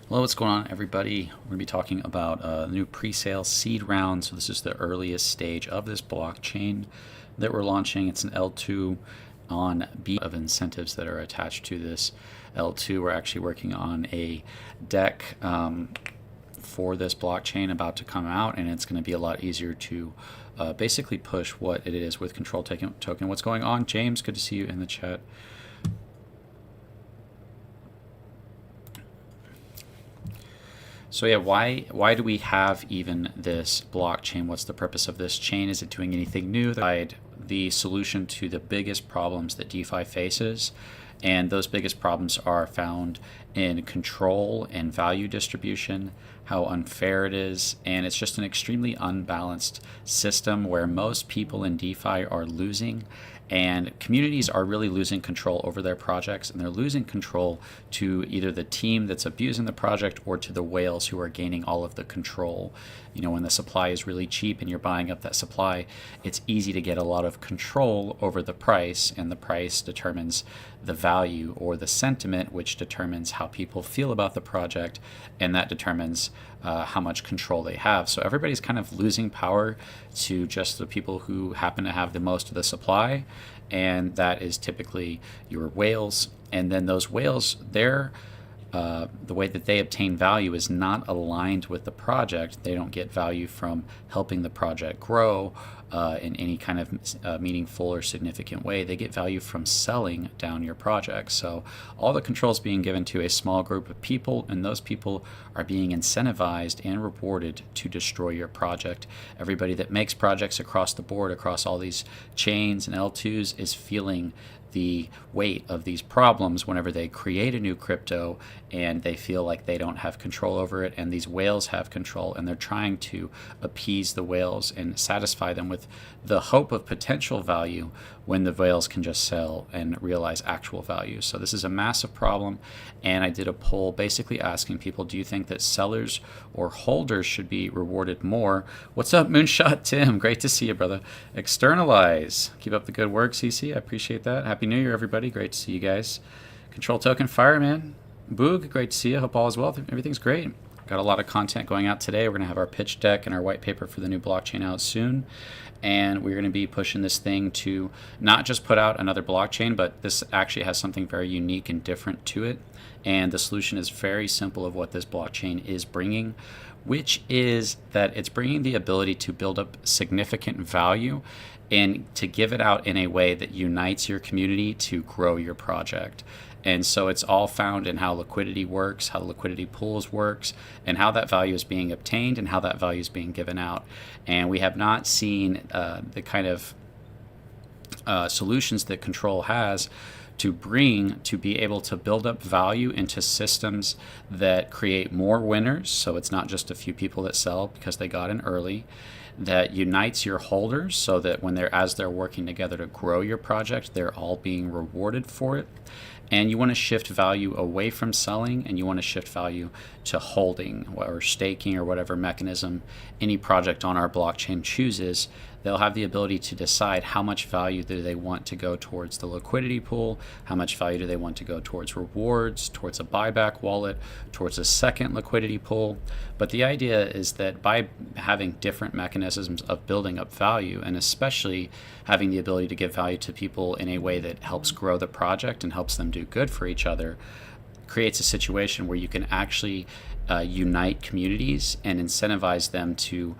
Hello, what's going on, everybody? We're going to be talking about a new pre-sale seed round. So this is the earliest stage of this blockchain that we're launching. It's an L2 on B of incentives that are attached to this L2. We're actually working on a deck for this blockchain about to come out, and it's going to be a lot easier to basically push what it is with control token. What's going on, James? Good to see you in the chat. So yeah, why do we have even this blockchain? What's the purpose of this chain? Is it doing anything new? The solution to the biggest problems that DeFi faces, and those biggest problems are found in control and value distribution, how unfair it is, and it's just an extremely unbalanced system where most people in DeFi are losing, and communities are really losing control over their projects, and they're losing control to either the team that's abusing the project or to the whales who are gaining all of the control. You know, when the supply is really cheap and you're buying up that supply, it's easy to get a lot of control over the price, and the price determines the value or the sentiment, which determines how people feel about the project, and that determines how much control they have. So everybody's kind of losing power to just the people who happen to have the most of the supply, and that is typically your whales. And then those whales, the way that they obtain value is not aligned with the project. They don't get value from helping the project grow in any kind of meaningful or significant way. They get value from selling down your project. So all the control is being given to a small group of people, and those people are being incentivized and rewarded to destroy your project. Everybody that makes projects across the board, across all these chains and L2s, is feeling the weight of these problems whenever they create a new crypto and they feel like they don't have control over it, and these whales have control, and they're trying to appease the whales and satisfy them with the hope of potential value when the whales can just sell and realize actual value. So this is a massive problem, and I did a poll basically asking people, do you think that sellers or holders should be rewarded more? What's up, Moonshot Tim? Great to see you, brother. Externalize. Keep up the good work, CC. I appreciate that. Happy New Year, everybody. Great to see you guys. Control Token Fireman. Boog, great to see you. Hope all is well. Everything's great. Got a lot of content going out today. We're going to have our pitch deck and our white paper for the new blockchain out soon. And we're going to be pushing this thing to not just put out another blockchain, but this actually has something very unique and different to it. And the solution is very simple of what this blockchain is bringing, which is that it's bringing the ability to build up significant value and to give it out in a way that unites your community to grow your project. And so it's all found in how liquidity works, how liquidity pools works, and how that value is being obtained and how that value is being given out. And we have not seen the kind of solutions that Control has to bring to be able to build up value into systems that create more winners. So it's not just a few people that sell because they got in early, that unites your holders so that as they're working together to grow your project, they're all being rewarded for it. And you want to shift value away from selling, and you want to shift value to holding or staking or whatever mechanism any project on our blockchain chooses. They'll have the ability to decide how much value do they want to go towards the liquidity pool, how much value do they want to go towards rewards, towards a buyback wallet, towards a second liquidity pool. But the idea is that by having different mechanisms of building up value, and especially having the ability to give value to people in a way that helps grow the project and helps them do good for each other, creates a situation where you can actually unite communities and incentivize them to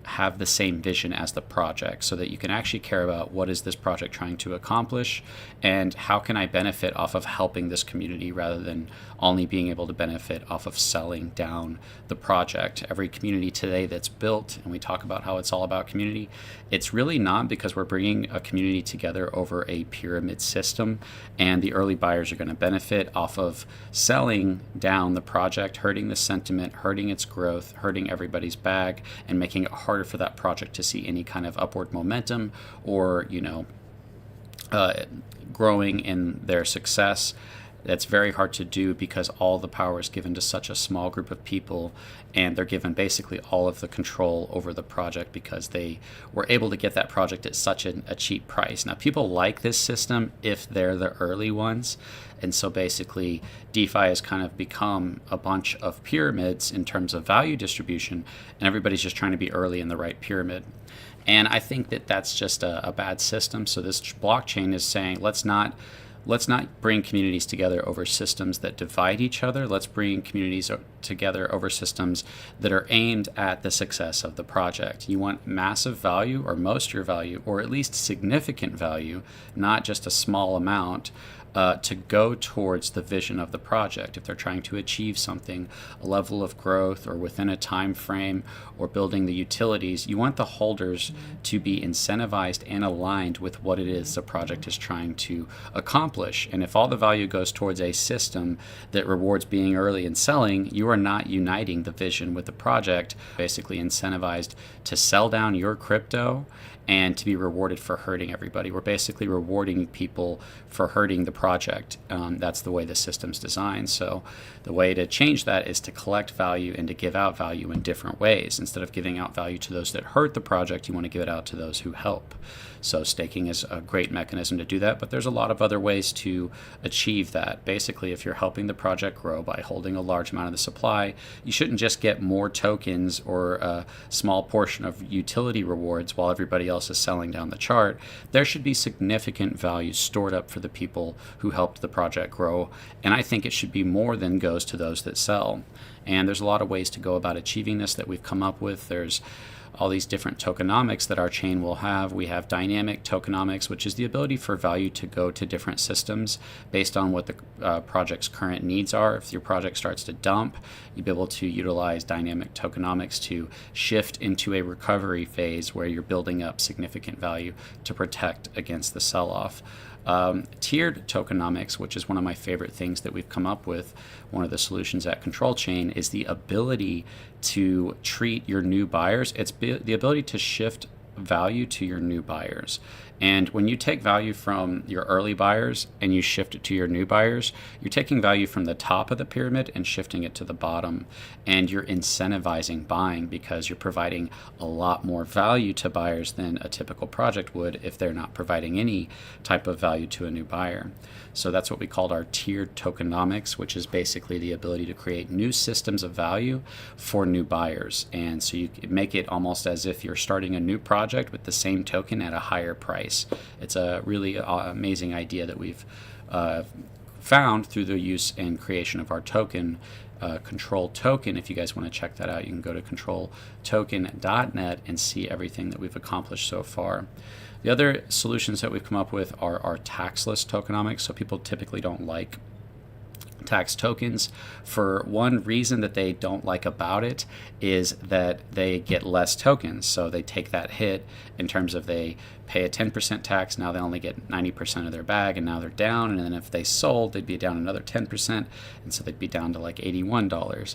have the same vision as the project, so that you can actually care about what is this project trying to accomplish and how can I benefit off of helping this community rather than only being able to benefit off of selling down the project. Every community today that's built, and we talk about how it's all about community, it's really not, because we're bringing a community together over a pyramid system, and the early buyers are going to benefit off of selling down the project, hurting the sentiment, hurting its growth, hurting everybody's bag, and making it harder for that project to see any kind of upward momentum or, growing in their success. That's very hard to do because all the power is given to such a small group of people, and they're given basically all of the control over the project because they were able to get that project at such a cheap price. Now, people like this system if they're the early ones, and so basically DeFi has kind of become a bunch of pyramids in terms of value distribution, and everybody's just trying to be early in the right pyramid. And I think that that's just a bad system. So this blockchain is saying, let's not bring communities together over systems that divide each other. Let's bring communities together over systems that are aimed at the success of the project. You want massive value, or most of your value, or at least significant value, not just a small amount, to go towards the vision of the project. If they're trying to achieve something, a level of growth, or within a time frame, or building the utilities, you want the holders to be incentivized and aligned with what it is the project is trying to accomplish. And if all the value goes towards a system that rewards being early and selling, you are not uniting the vision with the project. Basically incentivized to sell down your crypto and to be rewarded for hurting everybody. We're basically rewarding people for hurting the project. That's the way the system's designed. So the way to change that is to collect value and to give out value in different ways. Instead of giving out value to those that hurt the project, you want to give it out to those who help. So staking is a great mechanism to do that, but there's a lot of other ways to achieve that. Basically, if you're helping the project grow by holding a large amount of the supply, you shouldn't just get more tokens or a small portion of utility rewards while everybody else is selling down the chart. There should be significant value stored up for the people who helped the project grow, and I think it should be more than goes to those that sell. And there's a lot of ways to go about achieving this that we've come up with. There's all these different tokenomics that our chain will have. We have dynamic tokenomics, which is the ability for value to go to different systems based on what the project's current needs are. If your project starts to dump, you'll be able to utilize dynamic tokenomics to shift into a recovery phase where you're building up significant value to protect against the sell-off. Tiered tokenomics, which is one of my favorite things that we've come up with, one of the solutions at Control Chain, is the ability to treat your new buyers. It's the ability to shift value to your new buyers. And when you take value from your early buyers and you shift it to your new buyers, you're taking value from the top of the pyramid and shifting it to the bottom. And you're incentivizing buying because you're providing a lot more value to buyers than a typical project would if they're not providing any type of value to a new buyer. So that's what we called our tiered tokenomics, which is basically the ability to create new systems of value for new buyers. And so you make it almost as if you're starting a new project with the same token at a higher price. It's a really amazing idea that we've found through the use and creation of our token, Control Token. If you guys want to check that out, you can go to controltoken.net and see everything that we've accomplished so far. The other solutions that we've come up with are our taxless tokenomics. So people typically don't like tax tokens for one reason that they don't like about it is that they get less tokens. So they take that hit in terms of they pay a 10% tax. Now they only get 90% of their bag, and now they're down. And then if they sold, they'd be down another 10%. And so they'd be down to like $81.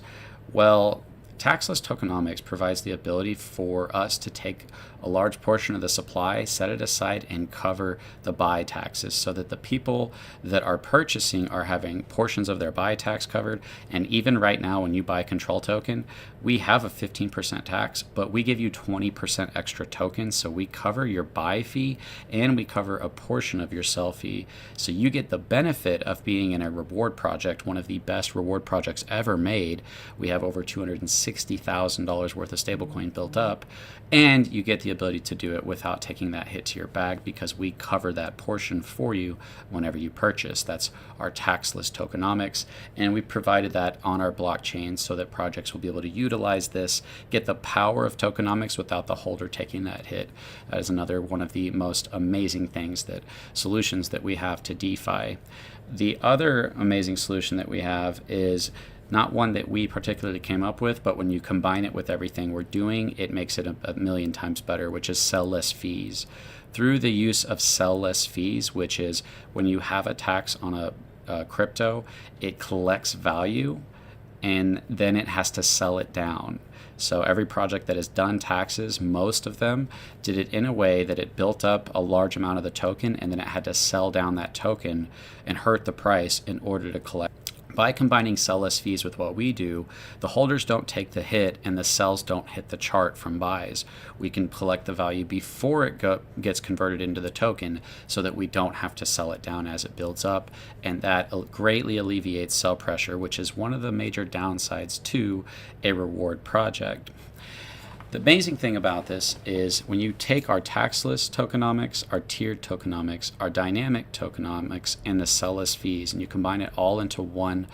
Well, taxless tokenomics provides the ability for us to take a large portion of the supply, set it aside, and cover the buy taxes so that the people that are purchasing are having portions of their buy tax covered. And even right now, when you buy Control Token, we have a 15% tax, but we give you 20% extra tokens. So we cover your buy fee and we cover a portion of your sell fee. So you get the benefit of being in a reward project, one of the best reward projects ever made. We have over $260,000 worth of stablecoin built up, and you get the ability to do it without taking that hit to your bag because we cover that portion for you whenever you purchase. That's our taxless tokenomics, and we provided that on our blockchain so that projects will be able to utilize this, get the power of tokenomics without the holder taking that hit. That is another one of the most amazing solutions that we have to DeFi. The other amazing solution that we have is not one that we particularly came up with, but when you combine it with everything we're doing, it makes it a million times better, which is sell-less fees. Through the use of sell-less fees, which is when you have a tax on a crypto, it collects value and then it has to sell it down. So every project that has done taxes, most of them did it in a way that it built up a large amount of the token, and then it had to sell down that token and hurt the price in order to collect. By combining sell less fees with what we do, the holders don't take the hit and the sells don't hit the chart from buys. We can collect the value before it gets converted into the token so that we don't have to sell it down as it builds up, and that greatly alleviates sell pressure, which is one of the major downsides to a reward project. The amazing thing about this is when you take our taxless tokenomics, our tiered tokenomics, our dynamic tokenomics, and the sell-less fees, and you combine it all into one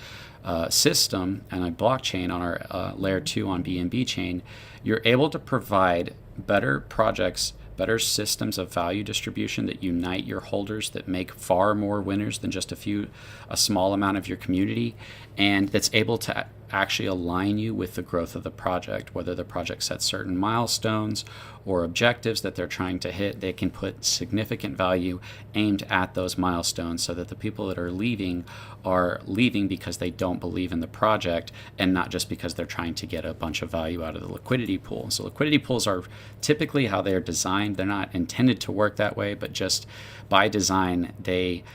system and a blockchain on our layer 2 on BNB chain, you're able to provide better projects, better systems of value distribution that unite your holders, that make far more winners than just a small amount of your community, and that's able to actually align you with the growth of the project. Whether the project sets certain milestones or objectives that they're trying to hit, they can put significant value aimed at those milestones so that the people that are leaving because they don't believe in the project and not just because they're trying to get a bunch of value out of the liquidity pool. So liquidity pools are typically how they're designed. They're not intended to work that way, but just by design, they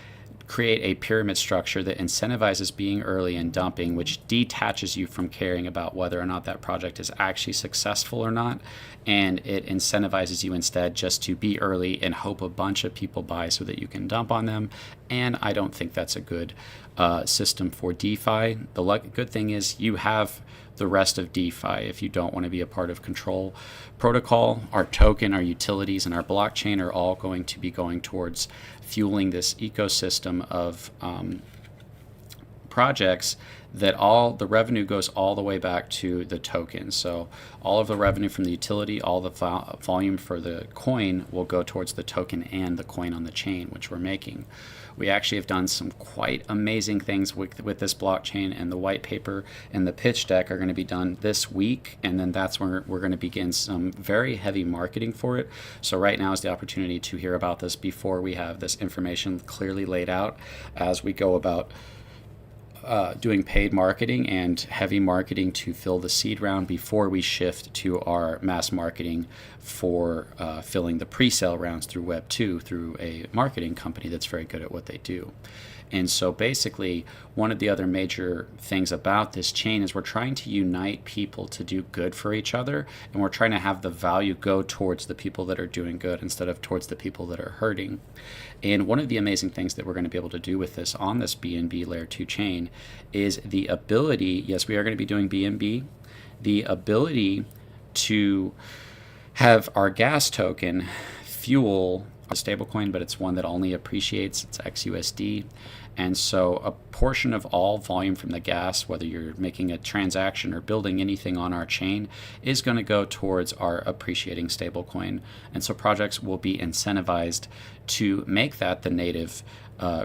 create a pyramid structure that incentivizes being early and dumping, which detaches you from caring about whether or not that project is actually successful or not, and it incentivizes you instead just to be early and hope a bunch of people buy so that you can dump on them. And I don't think that's a good system for DeFi. The good thing is you have the rest of DeFi if you don't want to be a part of Control Protocol. Our token, our utilities, and our blockchain are all going to be going towards fueling this ecosystem of projects that all the revenue goes all the way back to the token. So all of the revenue from the utility, all the volume for the coin will go towards the token and the coin on the chain, which we're making. We actually have done some quite amazing things with this blockchain, and the white paper and the pitch deck are going to be done this week, and then that's when we're going to begin some very heavy marketing for it. So right now is the opportunity to hear about this before we have this information clearly laid out as we go about doing paid marketing and heavy marketing to fill the seed round before we shift to our mass marketing for filling the pre-sale rounds through Web 2 through a marketing company that's very good at what they do. And so basically, one of the other major things about this chain is we're trying to unite people to do good for each other, and we're trying to have the value go towards the people that are doing good instead of towards the people that are hurting. And one of the amazing things that we're going to be able to do with this on this BNB Layer 2 chain is the ability, yes, we are going to be doing BNB, the ability to have our gas token fuel a stablecoin, but it's one that only appreciates, it's XUSD. And so a portion of all volume from the gas, whether you're making a transaction or building anything on our chain, is going to go towards our appreciating stablecoin. And so projects will be incentivized to make that the native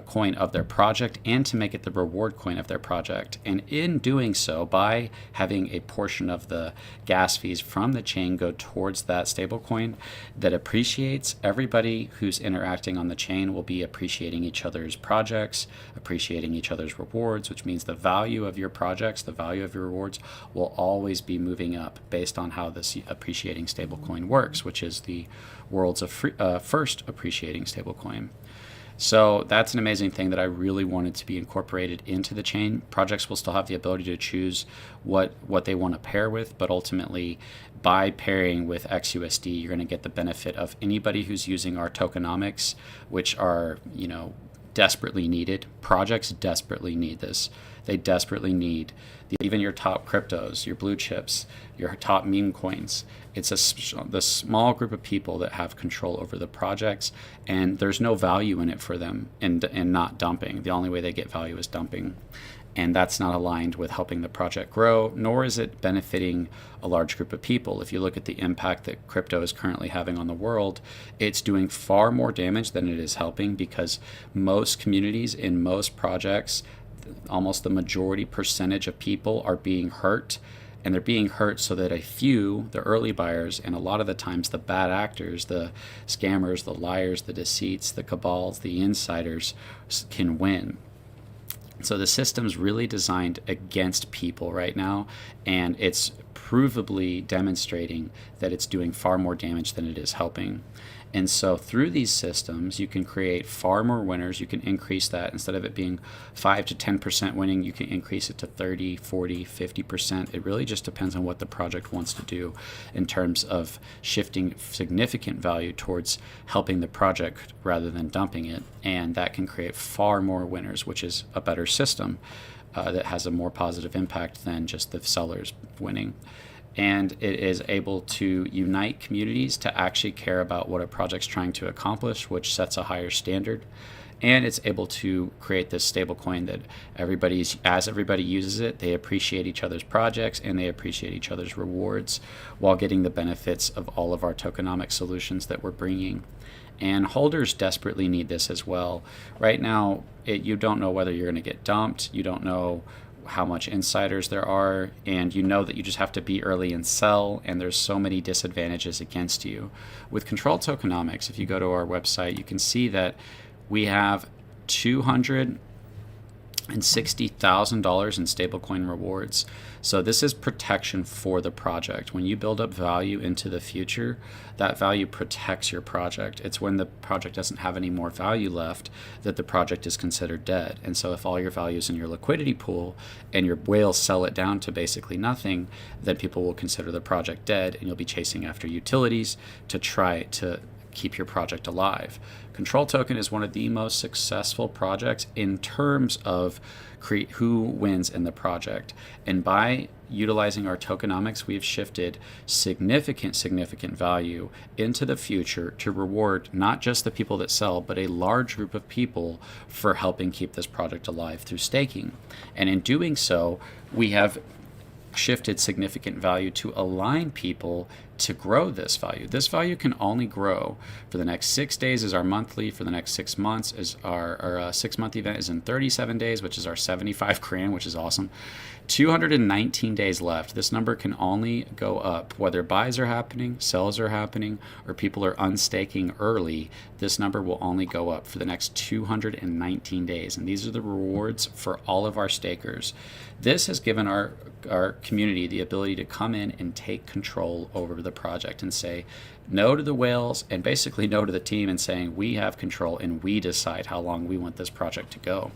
coin of their project and to make it the reward coin of their project. And in doing so, by having a portion of the gas fees from the chain go towards that stablecoin that appreciates, everybody who's interacting on the chain will be appreciating each other's projects, appreciating each other's rewards, which means the value of your projects, the value of your rewards will always be moving up based on how this appreciating stablecoin works, which is the world's first appreciating stablecoin. So that's an amazing thing that I really wanted to be incorporated into the chain. Projects will still have the ability to choose what they want to pair with, but ultimately by pairing with XUSD, you're going to get the benefit of anybody who's using our tokenomics, which are, desperately needed. Projects desperately need this. They desperately need even your top cryptos, your blue chips, your top meme coins. It's the small group of people that have control over the projects, and there's no value in it for them and not dumping. The only way they get value is dumping. And that's not aligned with helping the project grow, nor is it benefiting a large group of people. If you look at the impact that crypto is currently having on the world, it's doing far more damage than it is helping, because most communities in most projects, almost the majority percentage of people are being hurt. And they're being hurt so that a few, the early buyers, and a lot of the times the bad actors, the scammers, the liars, the deceits, the cabals, the insiders, can win. So the system's really designed against people right now, and it's provably demonstrating that it's doing far more damage than it is helping. And so through these systems, you can create far more winners. You can increase that. Instead of it being 5 to 10% winning, you can increase it to 30, 40, 50%. It really just depends on what the project wants to do in terms of shifting significant value towards helping the project rather than dumping it. And that can create far more winners, which is a better system that has a more positive impact than just the sellers winning. And it is able to unite communities to actually care about what a project's trying to accomplish, which sets a higher standard. And it's able to create this stablecoin that as everybody uses it, they appreciate each other's projects and they appreciate each other's rewards while getting the benefits of all of our tokenomics solutions that we're bringing. And holders desperately need this as well. Right now, you don't know whether you're going to get dumped. You don't know how much insiders there are, and you know that you just have to be early and sell, and there's so many disadvantages against you. With controlled tokenomics, if you go to our website, you can see that we have $260,000 in stablecoin rewards. So this is protection for the project. When you build up value into the future, that value protects your project. It's when the project doesn't have any more value left that the project is considered dead. And so if all your value is in your liquidity pool and your whales sell it down to basically nothing, then people will consider the project dead, and you'll be chasing after utilities to try to keep your project alive. Control Token is one of the most successful projects in terms of who wins in the project. And by utilizing our tokenomics, we've shifted significant value into the future to reward not just the people that sell, but a large group of people for helping keep this project alive through staking. And in doing so, we have shifted significant value to align people to grow this value. This value can only grow for the next 6 days is our monthly. For the next 6 months is our 6-month event is in 37 days, which is our 75 grand, which is awesome. 219 days left. This number can only go up whether buys are happening, sells are happening, or people are unstaking early. This number will only go up for the next 219 days. And these are the rewards for all of our stakers. This has given our community the ability to come in and take control over the project and say no to the whales and basically no to the team, and saying we have control and we decide how long we want this project to go.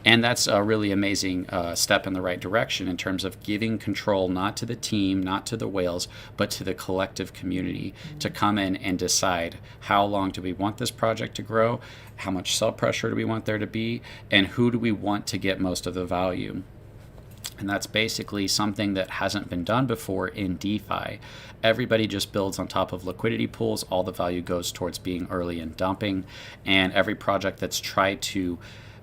And that's a really amazing step in the right direction in terms of giving control not to the team, not to the whales, but to the collective community to come in and decide how long do we want this project to grow, how much sell pressure do we want there to be, and who do we want to get most of the value. And that's basically something that hasn't been done before in DeFi. Everybody just builds on top of liquidity pools. All the value goes towards being early and dumping. And every project that's tried to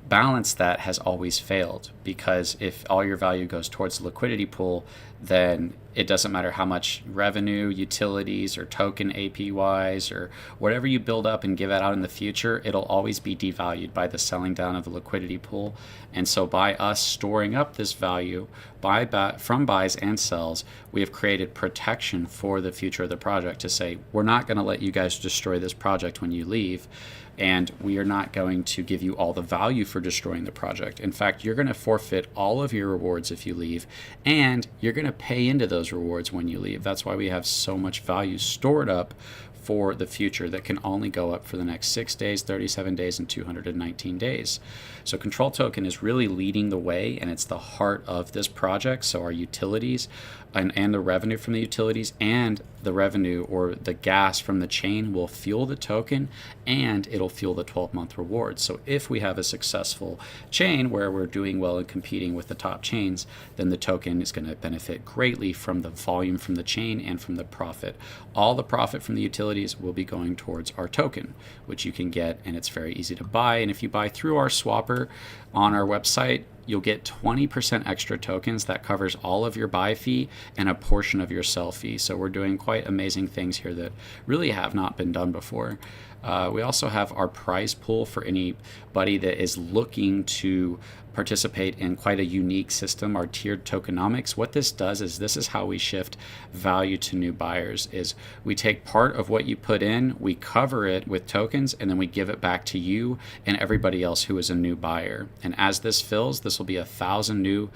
balance that has always failed, because if all your value goes towards the liquidity pool, then it doesn't matter how much revenue, utilities, or token APYs, or whatever you build up and give it out in the future, it'll always be devalued by the selling down of the liquidity pool. And so by us storing up this value from buys and sells, we have created protection for the future of the project to say, we're not going to let you guys destroy this project when you leave. And we are not going to give you all the value for destroying the project. In fact, you're going to forfeit all of your rewards if you leave, and you're going to pay into those rewards when you leave. That's why we have so much value stored up for the future that can only go up for the next 6 days, 37 days, and 219 days. So Control Token is really leading the way, and it's the heart of this project. So our utilities and the revenue from the utilities and the revenue or the gas from the chain will fuel the token, and it'll fuel the 12-month reward. So if we have a successful chain where we're doing well and competing with the top chains, then the token is going to benefit greatly from the volume from the chain and from the profit. All the profit from the utilities will be going towards our token, which you can get, and it's very easy to buy. And if you buy through our swapper on our website, you'll get 20% extra tokens. That covers all of your buy fee and a portion of your sell fee. So we're doing quite amazing things here that really have not been done before. We also have our prize pool for anybody that is looking to participate in quite a unique system, our tiered tokenomics. What this does is this is how we shift value to new buyers, is we take part of what you put in, we cover it with tokens, and then we give it back to you and everybody else who is a new buyer. And as this fills, this will be 1,000 new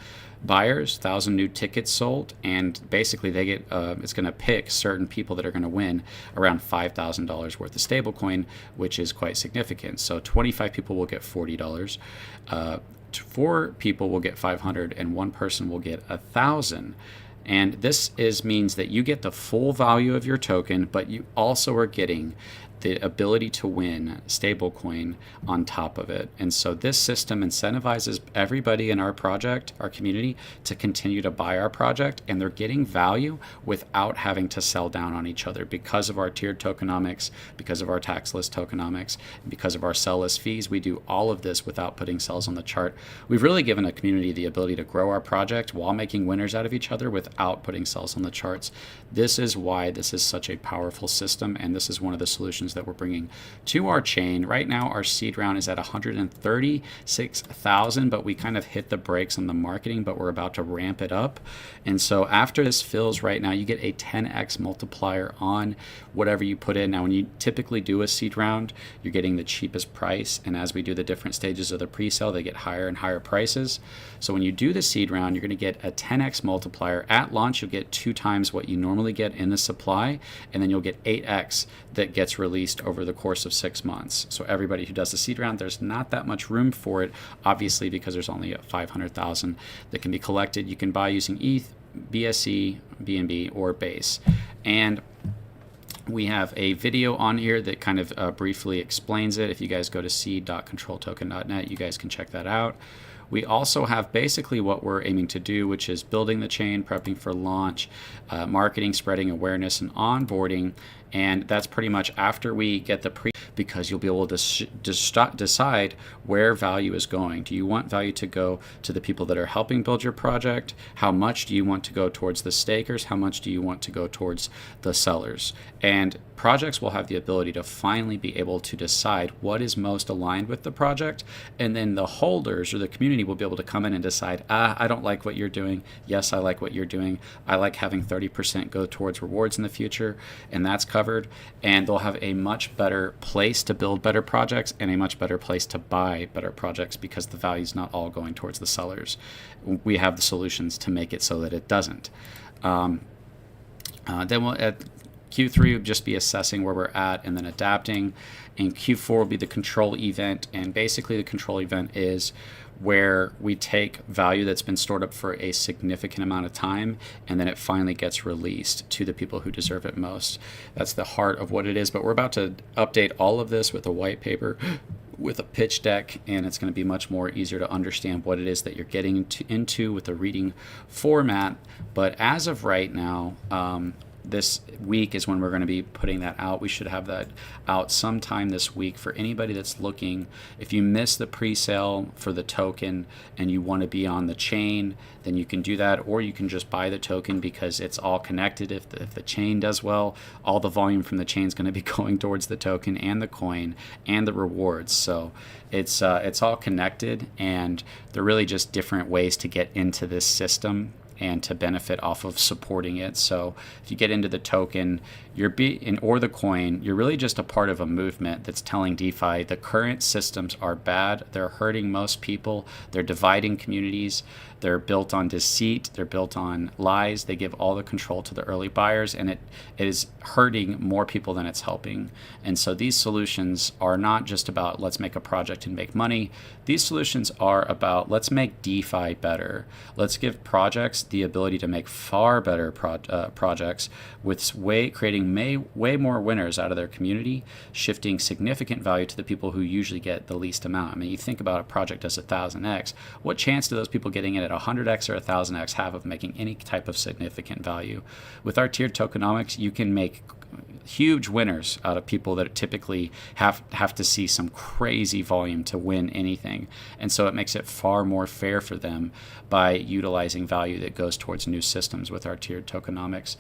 buyers, 1,000 new tickets sold, and basically they get it's going to pick certain people that are going to win around $5,000 worth of stablecoin, which is quite significant. So 25 people will get $40, 4 people will get 500, and 1 person will get 1,000. And this means that you get the full value of your token, but you also are getting the ability to win stablecoin on top of it. And so this system incentivizes everybody in our project, our community, to continue to buy our project, and they're getting value without having to sell down on each other because of our tiered tokenomics, because of our taxless tokenomics, and because of our sell-less fees. We do all of this without putting cells on the chart. We've really given a community the ability to grow our project while making winners out of each other without putting cells on the charts. This is why this is such a powerful system, and this is one of the solutions that we're bringing to our chain. Right now, our seed round is at 136,000, but we kind of hit the brakes on the marketing, but we're about to ramp it up. And so after this fills right now, you get a 10x multiplier on whatever you put in. Now, when you typically do a seed round, you're getting the cheapest price. And as we do the different stages of the pre-sale, they get higher and higher prices. So when you do the seed round, you're going to get a 10x multiplier. At launch, you'll get 2 times what you normally get in the supply, and then you'll get 8x that gets released over the course of 6 months. So everybody who does the seed round, there's not that much room for it, obviously, because there's only 500,000 that can be collected. You can buy using ETH, BSC, BNB, or Base. And we have a video on here that kind of briefly explains it. If you guys go to seed.controltoken.net, you guys can check that out. We also have basically what we're aiming to do, which is building the chain, prepping for launch, marketing, spreading awareness, and onboarding. And that's pretty much after we get the because you'll be able to decide where value is going. Do you want value to go to the people that are helping build your project? How much do you want to go towards the stakers? How much do you want to go towards the sellers? And projects will have the ability to finally be able to decide what is most aligned with the project. And then the holders or the community will be able to come in and decide, I don't like what you're doing. Yes, I like what you're doing. I like having 30% go towards rewards in the future, and that's covered. And they'll have a much better place to build better projects and a much better place to buy better projects because the value is not all going towards the sellers. We have the solutions to make it so that it doesn't. Then we'll at Q3 will just be assessing where we're at and then adapting. And Q4 will be the control event. And basically the control event is where we take value that's been stored up for a significant amount of time, and then it finally gets released to the people who deserve it most. That's the heart of what it is. But we're about to update all of this with a white paper, with a pitch deck, and it's going to be much more easier to understand what it is that you're getting into with the reading format. But as of right now, this week is when we're going to be putting that out. We should have that out sometime this week for anybody that's looking. If you miss the pre-sale for the token and you want to be on the chain, then you can do that, or you can just buy the token because it's all connected. If the chain does well, all the volume from the chain is going to be going towards the token and the coin and the rewards. So it's all connected, and they're really just different ways to get into this system and to benefit off of supporting it. So if you get into the token, or the coin, you're really just a part of a movement that's telling DeFi the current systems are bad. They're hurting most people. They're dividing communities. They're built on deceit. They're built on lies. They give all the control to the early buyers, and it is hurting more people than it's helping. And so these solutions are not just about let's make a project and make money. These solutions are about let's make DeFi better. Let's give projects the ability to make far better projects with creating way more winners out of their community, shifting significant value to the people who usually get the least amount. I mean, you think about a project as 1,000x. What chance do those people getting it at 100x or 1,000x have of making any type of significant value? With our tiered tokenomics, you can make huge winners out of people that typically have to see some crazy volume to win anything. And so it makes it far more fair for them by utilizing value that goes towards new systems with our tiered tokenomics.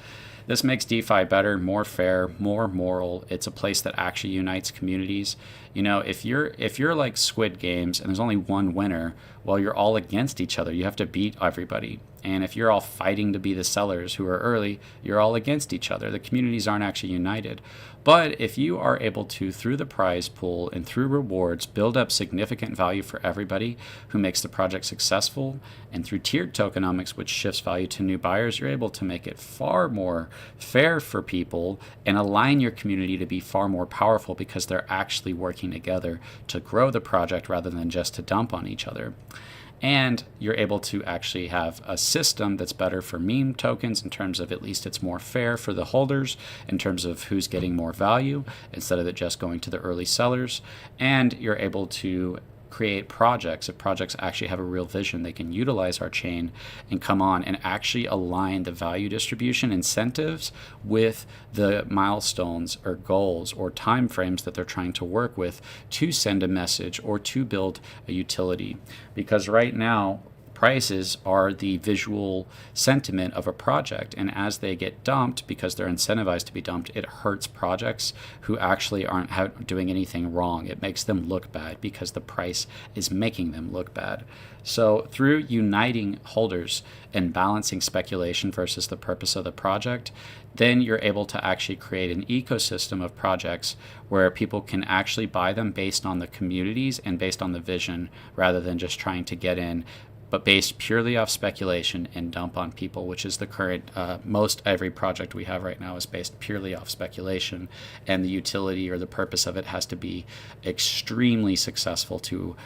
This makes DeFi better, more fair, more moral. It's a place that actually unites communities. You know, if you're like Squid Games and there's only one winner, well, you're all against each other. You have to beat everybody. And if you're all fighting to be the sellers who are early, you're all against each other. The communities aren't actually united. But if you are able to, through the prize pool and through rewards, build up significant value for everybody who makes the project successful, and through tiered tokenomics, which shifts value to new buyers, you're able to make it far more fair for people and align your community to be far more powerful because they're actually working together to grow the project rather than just to dump on each other. And you're able to actually have a system that's better for meme tokens in terms of at least it's more fair for the holders in terms of who's getting more value instead of it just going to the early sellers. And you're able to create projects. If projects actually have a real vision, they can utilize our chain and come on and actually align the value distribution incentives with the milestones or goals or time frames that they're trying to work with to send a message or to build a utility. Because right now, prices are the visual sentiment of a project, and as they get dumped because they're incentivized to be dumped, it hurts projects who actually aren't doing anything wrong. It makes them look bad because the price is making them look bad. So through uniting holders and balancing speculation versus the purpose of the project, then you're able to actually create an ecosystem of projects where people can actually buy them based on the communities and based on the vision rather than just trying to get in, but based purely off speculation and dump on people, which is the current, most every project we have right now is based purely off speculation, and the utility or the purpose of it has to be extremely successful to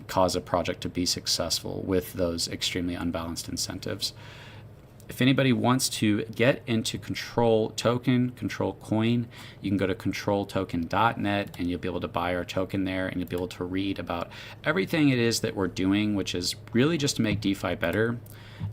cause a project to be successful with those extremely unbalanced incentives. If anybody wants to get into Control Token, Control Coin, you can go to controltoken.net and you'll be able to buy our token there, and you'll be able to read about everything it is that we're doing, which is really just to make DeFi better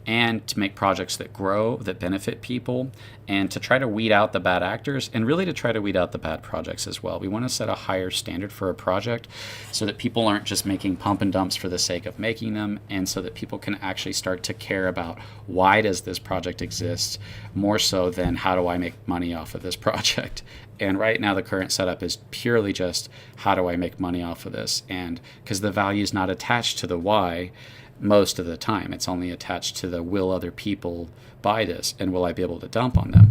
and to make projects that grow, that benefit people, and to try to weed out the bad actors and really to try to weed out the bad projects as well. We want to set a higher standard for a project so that people aren't just making pump and dumps for the sake of making them, and so that people can actually start to care about why does this project exist more so than how do I make money off of this project. And right now the current setup is purely just how do I make money off of this, and because the value is not attached to the why most of the time. It's only attached to the will other people buy this and will I be able to dump on them.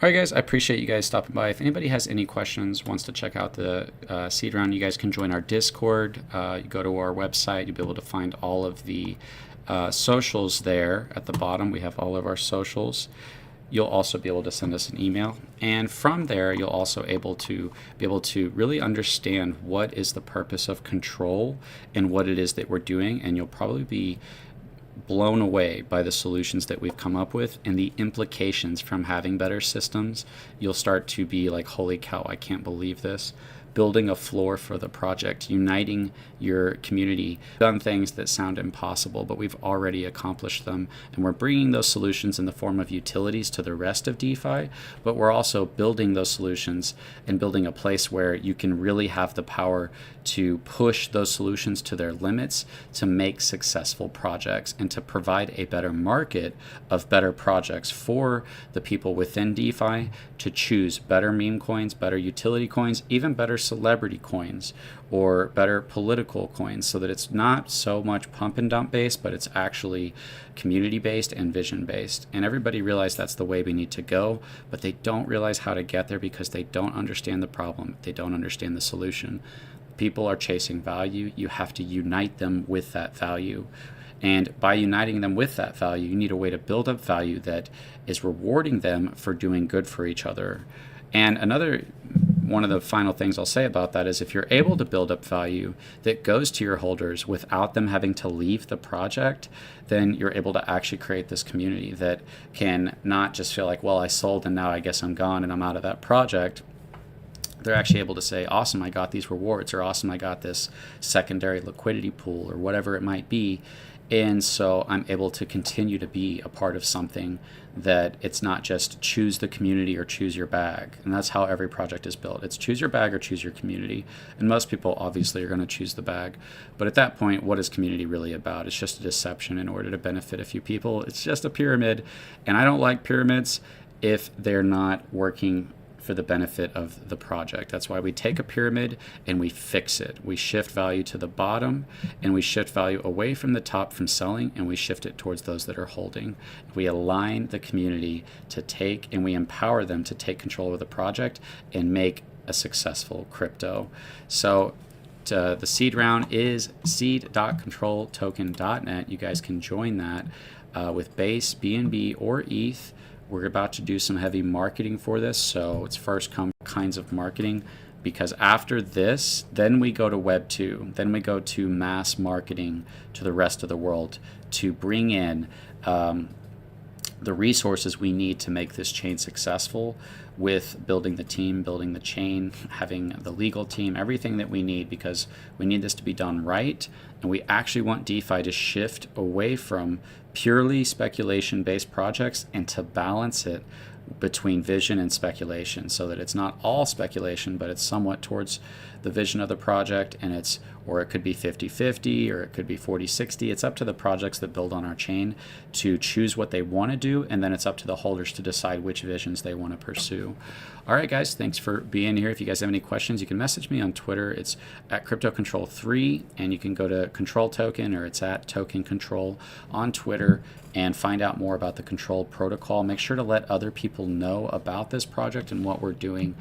All right, guys, I appreciate you guys stopping by. If anybody has any questions, wants to check out the seed round, you guys can join our Discord. You go to our website, you'll be able to find all of the socials there at the bottom. We have all of our socials. You'll also be able to send us an email. And from there, you'll also be able to really understand what is the purpose of Control and what it is that we're doing. And you'll probably be blown away by the solutions that we've come up with and the implications from having better systems. You'll start to be like, holy cow, I can't believe this. building a floor for the project, uniting your community. We've done things that sound impossible, but we've already accomplished them, and we're bringing those solutions in the form of utilities to the rest of DeFi, but we're also building those solutions and building a place where you can really have the power to push those solutions to their limits, to make successful projects, and to provide a better market of better projects for the people within DeFi to choose better meme coins, better utility coins, even better celebrity coins or better political coins, so that it's not so much pump and dump based, but it's actually community based and vision based. And everybody realizes that's the way we need to go, but they don't realize how to get there because they don't understand the problem. They don't understand the solution. People are chasing value. You have to unite them with that value. And by uniting them with that value, you need a way to build up value that is rewarding them for doing good for each other. And one of the final things I'll say about that is if you're able to build up value that goes to your holders without them having to leave the project, then you're able to actually create this community that can not just feel like, well, I sold and now I guess I'm gone and I'm out of that project. They're actually able to say, awesome, I got these rewards, or awesome, I got this secondary liquidity pool, or whatever it might be. And so I'm able to continue to be a part of something that it's not just choose the community or choose your bag. And that's how every project is built. It's choose your bag or choose your community. And most people obviously are going to choose the bag. But at that point, what is community really about? It's just a deception in order to benefit a few people. It's just a pyramid. And I don't like pyramids if they're not working for the benefit of the project. That's why we take a pyramid and we fix it. We shift value to the bottom and we shift value away from the top from selling, and we shift it towards those that are holding. We align the community to take, and we empower them to take control of the project and make a successful crypto. So the seed round is seed.controltoken.net. You guys can join that with Base, BNB, or ETH. We're about to do some heavy marketing for this, so it's first come kinds of marketing, because after this, then we go to Web 2. Then we go to mass marketing to the rest of the world to bring in the resources we need to make this chain successful, with building the team, building the chain, having the legal team, everything that we need, because we need this to be done right. And we actually want DeFi to shift away from purely speculation-based projects and to balance it between vision and speculation, so that it's not all speculation, but it's somewhat towards the vision of the project, and or it could be 50-50, or it could be 40-60. It's up to the projects that build on our chain to choose what they want to do, and then it's up to the holders to decide which visions they want to pursue. All right, guys, thanks for being here. If you guys have any questions, you can message me on Twitter. It's at CryptoControl3, and you can go to Control Token, or it's at Token Control on Twitter, and find out more about the Control protocol. Make sure to let other people know about this project and what we're doing,